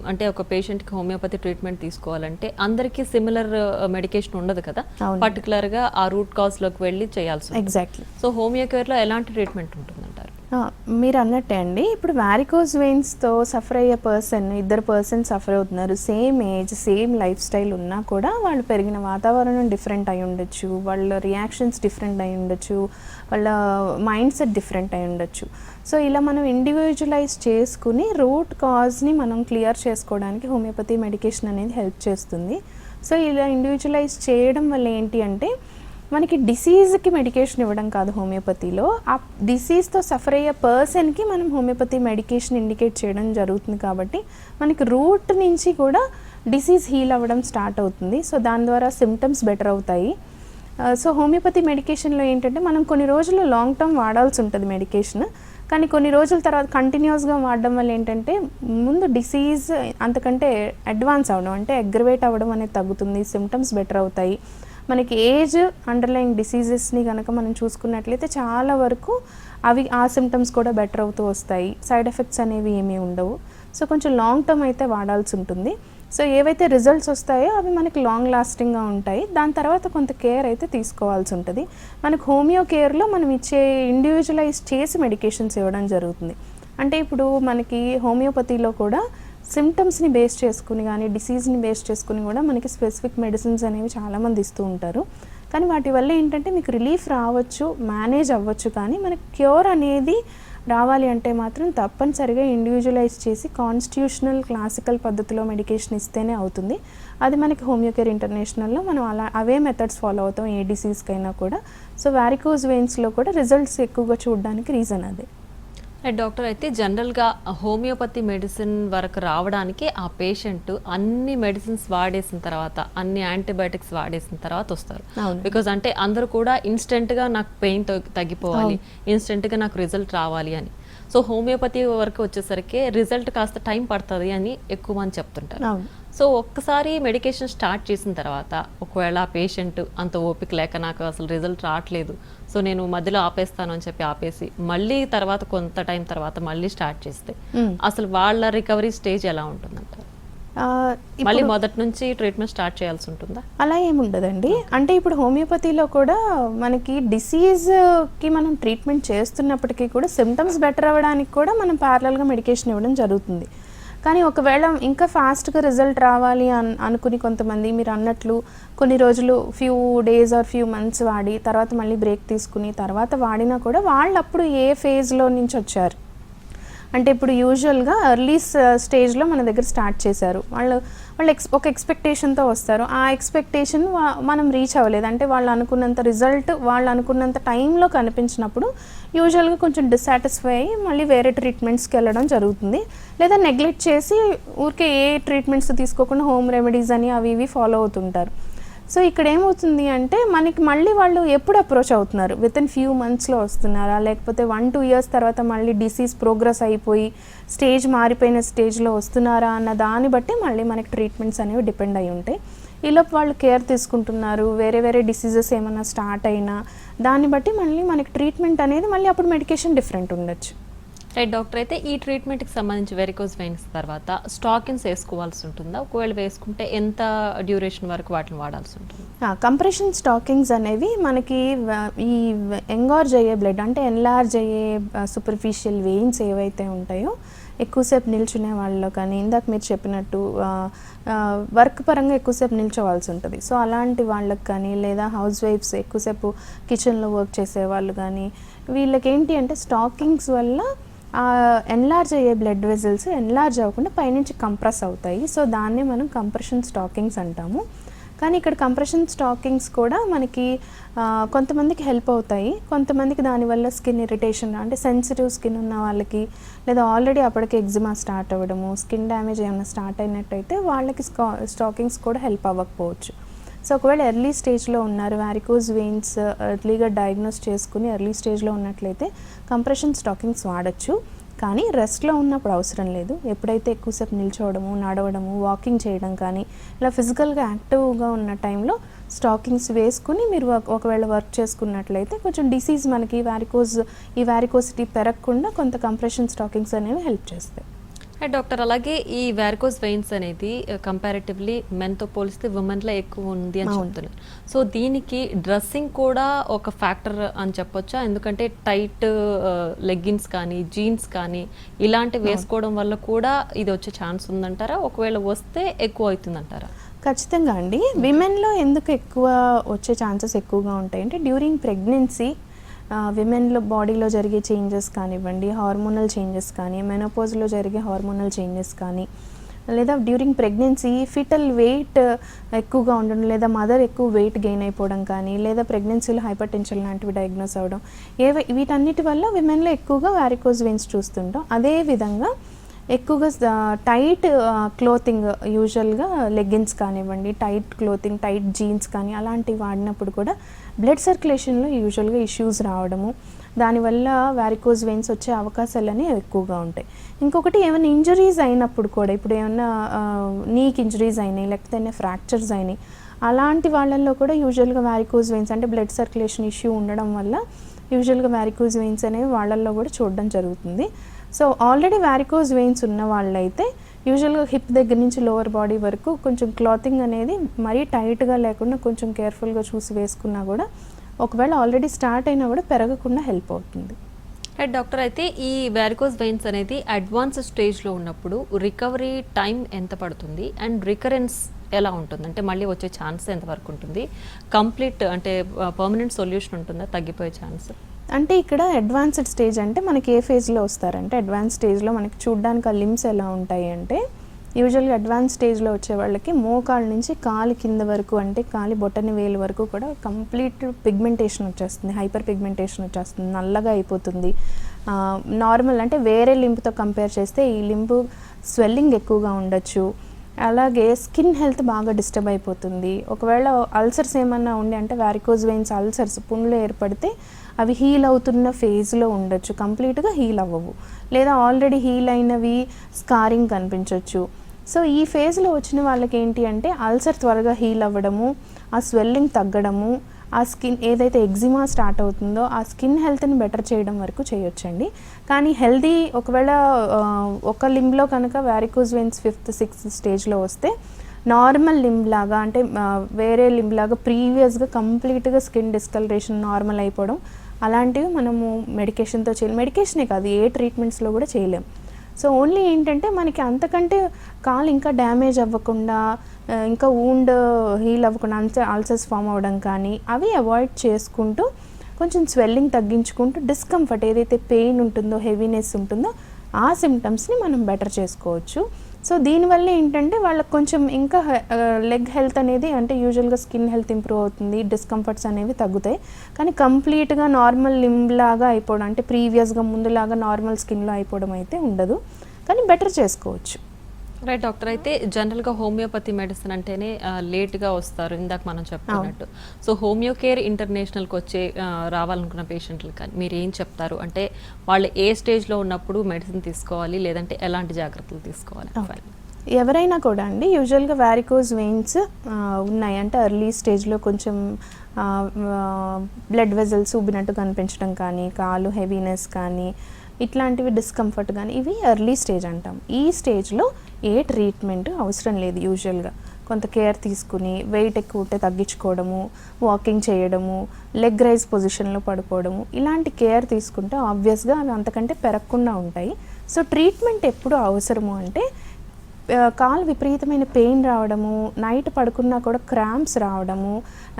అంటే ఒక పేషెంట్కి హోమియోపతి ట్రీట్మెంట్ తీసుకోవాలంటే అందరికీ సిమిలర్ మెడికేషన్ ఉండదు కదా, పర్టికులర్గా ఆ రూట్ కాజ్లోకి వెళ్ళి చేయాల్సి. ఎగ్జాక్ట్లీ. సో హోమియో కేర్లో ఎలాంటి ట్రీట్మెంట్ ఉంటుందంటారు? మీరు అన్నట్టే అండి. ఇప్పుడు వారికోజ్ వెయిన్స్తో సఫర్ అయ్యే ఇద్దరు పర్సన్ సఫర్ అవుతున్నారు, same age, same life style ఉన్నా కూడా వాళ్ళు పెరిగిన వాతావరణం డిఫరెంట్ అయి ఉండొచ్చు, వాళ్ళ రియాక్షన్స్ డిఫరెంట్ అయి ఉండొచ్చు, వాళ్ళ మైండ్ సెట్ డిఫరెంట్ అయి ఉండొచ్చు. సో ఇలా మనం ఇండివిజువలైజ్ చేసుకుని రూట్ కాజ్ని మనం క్లియర్ చేసుకోవడానికి హోమియోపతి మెడికేషన్ అనేది హెల్ప్ చేస్తుంది. సో ఇలా ఇండివిజువలైజ్ చేయడం వల్ల ఏంటి అంటే మనకి డిసీజ్కి మెడికేషన్ ఇవ్వడం కాదు హోమియోపతిలో, ఆ డిసీజ్తో సఫర్ అయ్యే పర్సన్కి మనం హోమియోపతి మెడికేషన్ ఇండికేట్ చేయడం జరుగుతుంది. కాబట్టి మనకి రూట్ నుంచి కూడా డిసీజ్ హీల్ అవ్వడం స్టార్ట్ అవుతుంది. సో దాని ద్వారా సిమ్టమ్స్ బెటర్ అవుతాయి. సో హోమియోపతి మెడికేషన్లో ఏంటంటే మనం కొన్ని రోజులు లాంగ్ టర్మ్ వాడాల్సి ఉంటుంది మెడికేషన్, కానీ కొన్ని రోజుల తర్వాత కంటిన్యూస్గా వాడడం వల్ల ఏంటంటే ముందు డిసీజ్ అంతకంటే అడ్వాన్స్ అవ్వడం, అంటే అగ్రవేట్ అవ్వడం అనేది తగ్గుతుంది, సిమ్టమ్స్ బెటర్ అవుతాయి. మనకి ఏజ్, అండర్లైయింగ్ డిసీజెస్ని కనుక మనం చూసుకున్నట్లయితే చాలా వరకు ఆ సిమ్టమ్స్ కూడా బెటర్ అవుతూ వస్తాయి, సైడ్ ఎఫెక్ట్స్ అనేవి ఏమీ ఉండవు. సో కొంచెం లాంగ్ టర్మ్ అయితే వాడాల్సి ఉంటుంది. సో ఏవైతే రిజల్ట్స్ వస్తాయో అవి మనకి లాంగ్ లాస్టింగ్గా ఉంటాయి. దాని తర్వాత కొంత కేర్ అయితే తీసుకోవాల్సి ఉంటుంది. మనకు హోమియో కేర్లో మనం ఇచ్చే ఇండివిజువలైజ్ చేసి మెడికేషన్స్ ఇవ్వడం జరుగుతుంది. అంటే ఇప్పుడు మనకి హోమియోపతిలో కూడా సిమ్టమ్స్ని బేస్ చేసుకుని కానీ డిసీజ్ని బేస్ చేసుకుని కూడా మనకి స్పెసిఫిక్ మెడిసిన్స్ అనేవి చాలామంది ఇస్తూ ఉంటారు. కానీ వాటి వల్ల ఏంటంటే మీకు రిలీఫ్ రావచ్చు, మేనేజ్ అవ్వచ్చు, కానీ మనకి క్యూర్ అనేది రావాలి అంటే మాత్రం తప్పనిసరిగా ఇండివిజువలైజ్ చేసి కాన్స్టిట్యూషనల్ క్లాసికల్ పద్ధతిలో మెడికేషన్ ఇస్తేనే అవుతుంది. అది మనకి హోమియో కేర్ ఇంటర్నేషనల్లో మనం అవే మెథడ్స్ ఫాలో అవుతాం ఏ డిసీజ్కైనా కూడా. సో వారికోజ్ వెయిన్స్లో కూడా రిజల్ట్స్ ఎక్కువగా చూడడానికి రీజన్ అదే. డాక్టర్ అయితే జనరల్గా హోమియోపతి మెడిసిన్ వరకు రావడానికి ఆ పేషెంట్ అన్ని మెడిసిన్స్ వాడేసిన తర్వాత, అన్ని యాంటీబయాటిక్స్ వాడేసిన తర్వాత వస్తారు. బికాజ్ అంటే అందరూ కూడా ఇన్స్టెంట్గా నాకు పెయిన్ తగ్గిపోవాలి, ఇన్స్టెంట్గా నాకు రిజల్ట్ రావాలి అని. సో హోమియోపతి వరకు వచ్చేసరికి రిజల్ట్ కాస్త టైం పడుతుంది అని ఎక్కువ మంది చెప్తుంటారు. సో ఒక్కసారి మెడికేషన్ స్టార్ట్ చేసిన తర్వాత ఒకవేళ ఆ పేషెంట్ అంత ఓపిక లేక నాకు అసలు రిజల్ట్ రావట్లేదు, సో నేను మధ్యలో ఆపేస్తాను అని చెప్పి ఆపేసి మళ్ళీ తర్వాత కొంత టైం తర్వాత మళ్ళీ స్టార్ట్ చేస్తే అసలు వాళ్ళ రికవరీ స్టేజ్ ఎలా ఉంటుందంటారు? మళ్ళీ మొదటి నుంచి ట్రీట్మెంట్ స్టార్ట్ చేయాల్సి ఉంటుందా? అలా ఏముండదండి. అంటే ఇప్పుడు హోమియోపతిలో కూడా మనకి డిసీజ్కి మనం ట్రీట్మెంట్ చేస్తున్నప్పటికీ కూడా సిమ్టమ్స్ బెటర్ అవ్వడానికి కూడా మనం ప్యారలల్గా మెడికేషన్ ఇవ్వడం జరుగుతుంది. కానీ ఒకవేళ ఇంకా ఫాస్ట్గా రిజల్ట్ రావాలి అనుకుని కొంతమంది మీరు అన్నట్లు కొన్ని రోజులు few days or few months వాడి తర్వాత మళ్ళీ బ్రేక్ తీసుకుని తర్వాత వాడినా కూడా వాళ్ళు అప్పుడు ఏ ఫేజ్లో నుంచి వచ్చారు అంటే ఇప్పుడు యూజువల్గా ఎర్లీ స్టేజ్లో మన దగ్గర స్టార్ట్ చేశారు, వాళ్ళు ఒక ఎక్స్పెక్టేషన్తో వస్తారు. ఆ ఎక్స్పెక్టేషన్ మనం రీచ్ అవ్వలేదు అంటే వాళ్ళు అనుకున్నంత రిజల్ట్ వాళ్ళు అనుకున్నంత టైంలో కనిపించినప్పుడు యూజువల్గా కొంచెం డిస్సాటిస్ఫై అయ్యి మళ్ళీ వేరే ట్రీట్మెంట్స్కి వెళ్ళడం జరుగుతుంది. లేదా నెగ్లెక్ట్ చేసి ఊరికే ఏ ట్రీట్మెంట్స్ తీసుకోకుండా హోమ్ రెమెడీస్ అని అవి ఇవి ఫాలో అవుతుంటారు. సో ఇక్కడ ఏమవుతుంది అంటే మనకి మళ్ళీ వాళ్ళు ఎప్పుడు అప్రోచ్ అవుతున్నారు, విత్ ఇన్ ఫ్యూ మంత్స్లో వస్తున్నారా, లేకపోతే 1-2 years తర్వాత మళ్ళీ డిసీజ్ ప్రోగ్రెస్ అయిపోయి స్టేజ్ మారిపోయిన స్టేజ్లో వస్తున్నారా అన్న దాన్ని బట్టి మళ్ళీ మనకి ట్రీట్మెంట్స్ అనేవి డిపెండ్ అయి ఉంటాయి. ఈలోపు వాళ్ళు కేర్ తీసుకుంటున్నారు, వేరే వేరే డిసీజెస్ ఏమైనా స్టార్ట్ అయినా దాన్ని బట్టి మళ్ళీ మనకి ట్రీట్మెంట్ అనేది మళ్ళీ అప్పుడు మెడికేషన్ డిఫరెంట్ ఉండొచ్చు. రైట్ డాక్టర్, అయితే ఈ ట్రీట్మెంట్కి సంబంధించి వెరికోజ్ వెయిన్స్ తర్వాత స్టాకిన్స్ వేసుకోవాల్సి ఉంటుందా? ఒకవేళ వేసుకుంటే ఎంత డ్యూరేషన్ వరకు వాటిని వాడాల్సి ఉంటుంది? కంప్రెషన్ స్టాకింగ్స్ అనేవి మనకి ఈ ఎంగార్జ్ అయ్యే బ్లడ్ అంటే ఎన్లార్జ్ అయ్యే సూపర్ఫిషియల్ వెయిన్స్ ఏవైతే ఉంటాయో ఎక్కువసేపు నిల్చునే వాళ్ళు కానీ ఇందాక మీరు చెప్పినట్టు వర్క్ పరంగా ఎక్కువసేపు నిల్చోవాల్సి ఉంటుంది. సో అలాంటి వాళ్ళకి కానీ లేదా హౌస్ వైఫ్స్ ఎక్కువసేపు కిచెన్లో వర్క్ చేసే వాళ్ళు కానీ వీళ్ళకి ఏంటి అంటే స్టాకింగ్స్ వల్ల ఎన్లార్జ్ అయ్యే బ్లడ్ వెజల్స్ ఎన్లార్జ్ అవ్వకుండా పైనుంచి కంప్రెస్ అవుతాయి. సో దాన్ని మనం కంప్రెషన్ స్టాకింగ్స్ అంటాము. కానీ ఇక్కడ కంప్రెషన్ స్టాకింగ్స్ కూడా మనకి కొంతమందికి హెల్ప్ అవుతాయి, కొంతమందికి దానివల్ల స్కిన్ ఇరిటేషన్ అంటే సెన్సిటివ్ స్కిన్ ఉన్న వాళ్ళకి లేదా ఆల్రెడీ అప్పటికి ఎగ్జిమా స్టార్ట్ అవ్వడము, స్కిన్ డ్యామేజ్ ఏమైనా స్టార్ట్ అయినట్టయితే వాళ్ళకి స్టాకింగ్స్ కూడా హెల్ప్ అవ్వకపోవచ్చు. సో ఒకవేళ ఎర్లీ స్టేజ్లో ఉన్నారు, వారికోజ్ వెయిన్స్ ఎర్లీగా డయాగ్నోస్ చేసుకుని ఎర్లీ స్టేజ్లో ఉన్నట్లయితే కంప్రెషన్ స్టాకింగ్స్ వాడచ్చు. కానీ రెస్ట్లో ఉన్నప్పుడు అవసరం లేదు. ఎప్పుడైతే ఎక్కువసేపు నిల్చోవడము, నడవడము, వాకింగ్ చేయడం కానీ ఇలా ఫిజికల్గా యాక్టివ్గా ఉన్న టైంలో స్టాకింగ్స్ వేసుకుని మీరు ఒకవేళ వర్క్ చేసుకున్నట్లయితే కొంచెం డిసీజ్ మనకి ఈ వారికోసిటీ పెరగకుండా కొంత కంప్రెషన్ స్టాకింగ్స్ అనేవి హెల్ప్ చేస్తాయి. డాక్టర్, అలాగే ఈ వారికోజ్ వెయిన్స్ అనేది కంపారిటివ్లీ మెన్తో పోలిస్తే ఉమెన్లో ఎక్కువ ఉంది అని చెప్తున్నారు. సో దీనికి డ్రెస్సింగ్ కూడా ఒక ఫ్యాక్టర్ అని చెప్పొచ్చా? ఎందుకంటే టైట్ లెగ్గిన్స్ కానీ జీన్స్ కానీ ఇలాంటివి వేసుకోవడం వల్ల కూడా ఇది వచ్చే ఛాన్స్ ఉందంటారా? ఒకవేళ వస్తే ఎక్కువ అవుతుందంటారా? ఖచ్చితంగా అండి. విమెన్లో ఎందుకు ఎక్కువ వచ్చే ఛాన్సెస్ ఎక్కువగా ఉంటాయంటే డ్యూరింగ్ ప్రెగ్నెన్సీ విమెన్లో బాడీలో జరిగే చేంజెస్ కానివ్వండి, హార్మోనల్ చేంజెస్ కానీ, మెనోపోజ్లో జరిగే హార్మోనల్ చేంజెస్ కానీ, లేదా డ్యూరింగ్ ప్రెగ్నెన్సీ ఫిటల్ వెయిట్ ఎక్కువగా ఉండడం లేదా మదర్ ఎక్కువ వెయిట్ గెయిన్ అయిపోవడం కానీ, లేదా ప్రెగ్నెన్సీలో హైపర్ టెన్షన్ లాంటివి డయాగ్నోస్ అవ్వడం, వీటన్నిటి వల్ల విమెన్లో ఎక్కువగా వారికోజ్ వెయిన్స్ చూస్తుంటాం. అదేవిధంగా ఎక్కువగా టైట్ క్లోతింగ్ యూజువల్గా లెగ్గిన్స్ కానివ్వండి, టైట్ క్లోతింగ్, టైట్ జీన్స్ కానీ అలాంటివి వాడినప్పుడు కూడా బ్లడ్ సర్క్యులేషన్లో యూజువల్గా ఇష్యూస్ రావడము, దానివల్ల వారికోజ్ వెయిన్స్ వచ్చే అవకాశాలు ఎక్కువగా ఉంటాయి. ఇంకొకటి ఏమైనా ఇంజరీస్ అయినప్పుడు కూడా, ఇప్పుడు ఏమైనా నీక్ ఇంజరీస్ అయినాయి లేకపోతే ఫ్రాక్చర్స్ అయినాయి, అలాంటి వాళ్ళల్లో కూడా యూజువల్గా వారికోజ్ వెయిన్స్ అంటే బ్లడ్ సర్క్యులేషన్ ఇష్యూ ఉండడం వల్ల యూజువల్గా వారికోజ్ వెయిన్స్ అనేవి వాళ్ళల్లో కూడా చూడడం జరుగుతుంది. సో ఆల్రెడీ వారికోజ్ వెయిన్స్ ఉన్న వాళ్ళైతే యూజువల్గా హిప్ దగ్గర నుంచి లోవర్ బాడీ వరకు కొంచెం క్లాతింగ్ అనేది మరీ టైట్గా లేకుండా కొంచెం కేర్ఫుల్గా చూసి వేసుకున్నా కూడా ఒకవేళ ఆల్రెడీ స్టార్ట్ అయినా కూడా పెరగకుండా హెల్ప్ అవుతుంది. డాక్టర్, అయితే ఈ వారికోజ్ వెయిన్స్ అనేది అడ్వాన్స్ స్టేజ్లో ఉన్నప్పుడు రికవరీ టైం ఎంత పడుతుంది అండ్ రికరెన్స్ ఎలా ఉంటుంది? అంటే మళ్ళీ వచ్చే ఛాన్స్ ఎంతవరకు ఉంటుంది? కంప్లీట్ అంటే పర్మనెంట్ సొల్యూషన్ ఉంటుందా, తగ్గిపోయే ఛాన్స్? అంటే ఇక్కడ అడ్వాన్స్డ్ స్టేజ్ అంటే మనకి ఏ ఫేజ్లో వస్తారంటే అడ్వాన్స్ స్టేజ్లో మనకి చూడడానికి ఆ లిమ్స్ ఎలా ఉంటాయి అంటే యూజువల్గా అడ్వాన్స్ స్టేజ్లో వచ్చే వాళ్ళకి మోకాళ్ళ నుంచి కాలి కింద వరకు అంటే కాలి బొట్టని వేలు వరకు కూడా కంప్లీట్ పిగ్మెంటేషన్ వచ్చేస్తుంది, హైపర్ పిగ్మెంటేషన్ వచ్చేస్తుంది, నల్లగా అయిపోతుంది. నార్మల్ అంటే వేరే లింబ్తో కంపేర్ చేస్తే ఈ లింబు స్వెల్లింగ్ ఎక్కువగా ఉండొచ్చు. అలాగే స్కిన్ హెల్త్ బాగా డిస్టర్బ్ అయిపోతుంది. ఒకవేళ అల్సర్స్ ఏమన్నా ఉండి అంటే వారికోజ్ వెయిన్స్ అల్సర్స్ పుండ్లు ఏర్పడితే అవి హీల్ అవుతున్న ఫేజ్లో ఉండొచ్చు, కంప్లీట్గా హీల్ అవ్వవు. లేదా ఆల్రెడీ హీల్ అయినవి స్కారింగ్ కనిపించవచ్చు. సో ఈ ఫేజ్లో వచ్చిన వాళ్ళకి ఏంటి అంటే అల్సర్ త్వరగా హీల్ అవ్వడము, ఆ స్వెల్లింగ్ తగ్గడము, ఆ స్కిన్ ఏదైతే ఎగ్జిమా స్టార్ట్ అవుతుందో ఆ స్కిన్ హెల్త్ని బెటర్ చేయడం వరకు చేయొచ్చండి. కానీ హెల్దీ ఒకవేళ ఒక లింబ్లో కనుక వారికోజ్ వెయిన్స్ 5th 6th స్టేజ్లో వస్తే నార్మల్ లింబ్ లాగా అంటే వేరే లింబ్ లాగా ప్రీవియస్గా కంప్లీట్గా స్కిన్ డిస్కలరేషన్ నార్మల్ అయిపోవడం అలాంటివి మనము మెడికేషన్తో చేయలేం. మెడికేషనే కాదు ఏ ట్రీట్మెంట్స్లో కూడా చేయలేం. సో ఓన్లీ ఏంటంటే మనకి అంతకంటే కాలు ఇంకా డ్యామేజ్ అవ్వకుండా ఇంకా వూండ్ హీల్ అవ్వకుండా అంతే అల్సర్స్ ఫామ్ అవ్వడం కానీ అవి అవాయిడ్ చేసుకుంటూ కొంచెం స్వెల్లింగ్ తగ్గించుకుంటూ డిస్కంఫర్ట్ ఏదైతే పెయిన్ ఉంటుందో హెవీనెస్ ఉంటుందో ఆ సిమ్టమ్స్ని మనం బెటర్ చేసుకోవచ్చు. సో దీనివల్ల ఏంటంటే వాళ్ళకి కొంచెం ఇంకా లెగ్ హెల్త్ అనేది అంటే యూజువల్గా స్కిన్ హెల్త్ ఇంప్రూవ్ అవుతుంది, డిస్కంఫర్ట్స్ అనేవి తగ్గుతాయి. కానీ కంప్లీట్గా నార్మల్ లింబ్ లాగా అయిపోవడం అంటే ప్రీవియస్గా ముందులాగా నార్మల్ స్కిన్లో అయిపోవడం అయితే ఉండదు, కానీ బెటర్ చేసుకోవచ్చు. Right doctor. అయితే జనరల్గా హోమియోపతి మెడిసిన్ అంటేనే లేట్గా వస్తారు, ఇందాక మనం చెప్పుకున్నట్టు. సో హోమియో కేర్ ఇంటర్నేషనల్కి వచ్చే రావాలనుకున్న పేషెంట్లు కానీ మీరు ఏం చెప్తారు? అంటే వాళ్ళు ఏ స్టేజ్లో ఉన్నప్పుడు మెడిసిన్ తీసుకోవాలి, లేదంటే ఎలాంటి జాగ్రత్తలు తీసుకోవాలి? ఎవరైనా కూడా అండి యూజువల్గా వారికోజ్ వెయిన్స్ ఉన్నాయి అంటే ఎర్లీ స్టేజ్లో కొంచెం బ్లడ్ వెజల్స్ ఉబ్బినట్టు కనిపించడం కానీ, కాలు హెవీనెస్ కానీ, ఇట్లాంటివి డిస్కంఫర్ట్ కానీ ఇవి ఎర్లీ స్టేజ్ అంటాం. ఈ స్టేజ్లో ఏ ట్రీట్మెంట్ అవసరం లేదు. యూజువల్గా కొంత కేర్ తీసుకుని వెయిట్ ఎక్కువ ఉంటే తగ్గించుకోవడము, వాకింగ్ చేయడము, లెగ్ రైజ్ పొజిషన్లో పడుకోవడము ఇలాంటి కేర్ తీసుకుంటే ఆబ్వియస్గా అవి అంతకంటే పెరగకుండా ఉంటాయి. సో ట్రీట్మెంట్ ఎప్పుడు అవసరము అంటే కాలు విపరీతమైన పెయిన్ రావడము, నైట్ పడుకున్నా కూడా క్రాంప్స్ రావడము,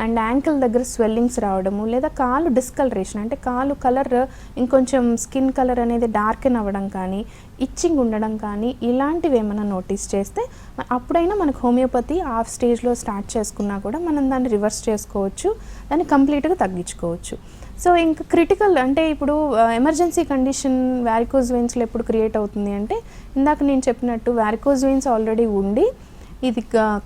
అండ్ యాంకిల్ దగ్గర స్వెల్లింగ్స్ రావడము, లేదా కాలు డిస్కలరేషన్ అంటే కాలు కలర్ ఇంకొంచెం స్కిన్ కలర్ అనేది డార్కెన్ అవ్వడం కానీ, ఇచ్చింగ్ ఉండడం కానీ ఇలాంటివి ఏమైనా నోటీస్ చేస్తే అప్పుడైనా మనకు హోమియోపతి హాఫ్ స్టేజ్లో స్టార్ట్ చేసుకున్నా కూడా మనం దాన్ని రివర్స్ చేసుకోవచ్చు, దాన్ని కంప్లీట్గా తగ్గించుకోవచ్చు. సో ఇంకా క్రిటికల్ అంటే ఇప్పుడు ఎమర్జెన్సీ కండిషన్ వారికోజ్ వెయిన్స్లో ఎప్పుడు క్రియేట్ అవుతుంది అంటే ఇందాక నేను చెప్పినట్టు వారికోజ్ వెయిన్స్ ఆల్రెడీ ఉండి ఇది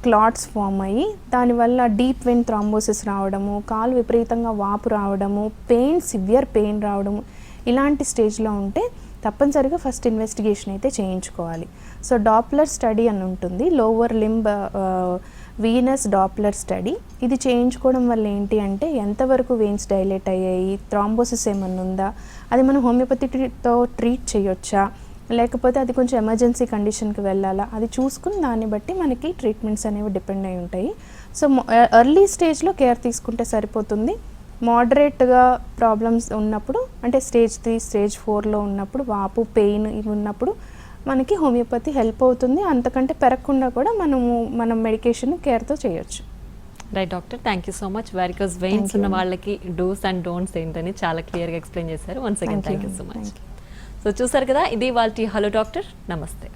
క్లాట్స్ ఫామ్ అయ్యి దానివల్ల డీప్ వెయిన్ థ్రాంబోసిస్ రావడము, కాలు విపరీతంగా వాపు రావడము, పెయిన్ సివియర్ పెయిన్ రావడము ఇలాంటి స్టేజ్లో ఉంటే తప్పనిసరిగా ఫస్ట్ ఇన్వెస్టిగేషన్ అయితే చేయించుకోవాలి. సో డాప్లర్ స్టడీ అని ఉంటుంది, lower limb Venus Doppler study. ఇది చేయించుకోవడం వల్ల ఏంటి అంటే ఎంతవరకు వెయిన్స్ డైలేట్ అయ్యాయి, థ్రాంబోసిస్ ఏమన్నా ఉందా, అది మనం హోమియోపతితో ట్రీట్ చేయొచ్చా, లేకపోతే అది కొంచెం ఎమర్జెన్సీ కండిషన్కి వెళ్ళాలా, అది చూసుకుని దాన్ని బట్టి మనకి ట్రీట్మెంట్స్ అనేవి డిపెండ్ అయి ఉంటాయి. సో ఎర్లీ స్టేజ్లో కేర్ తీసుకుంటే సరిపోతుంది. మోడరేట్గా ప్రాబ్లమ్స్ ఉన్నప్పుడు అంటే స్టేజ్ 3 స్టేజ్ 4లో ఉన్నప్పుడు వాపు పెయిన్ ఇవి ఉన్నప్పుడు మనకి హోమియోపతి హెల్ప్ అవుతుంది. అంతకంటే పెరగకుండా కూడా మనం మెడికేషన్ కేర్తో చేయొచ్చు. Right doctor, thank you so much. Varicose veins ఉన్న వాళ్ళకి డూస్ అండ్ డోంట్స్ ఏంటని చాలా క్లియర్గా ఎక్స్ప్లెయిన్ చేశారు. Once again thank you so much. So చూసారు కదా, ఇది వాళ్ళ హలో డాక్టర్. నమస్తే.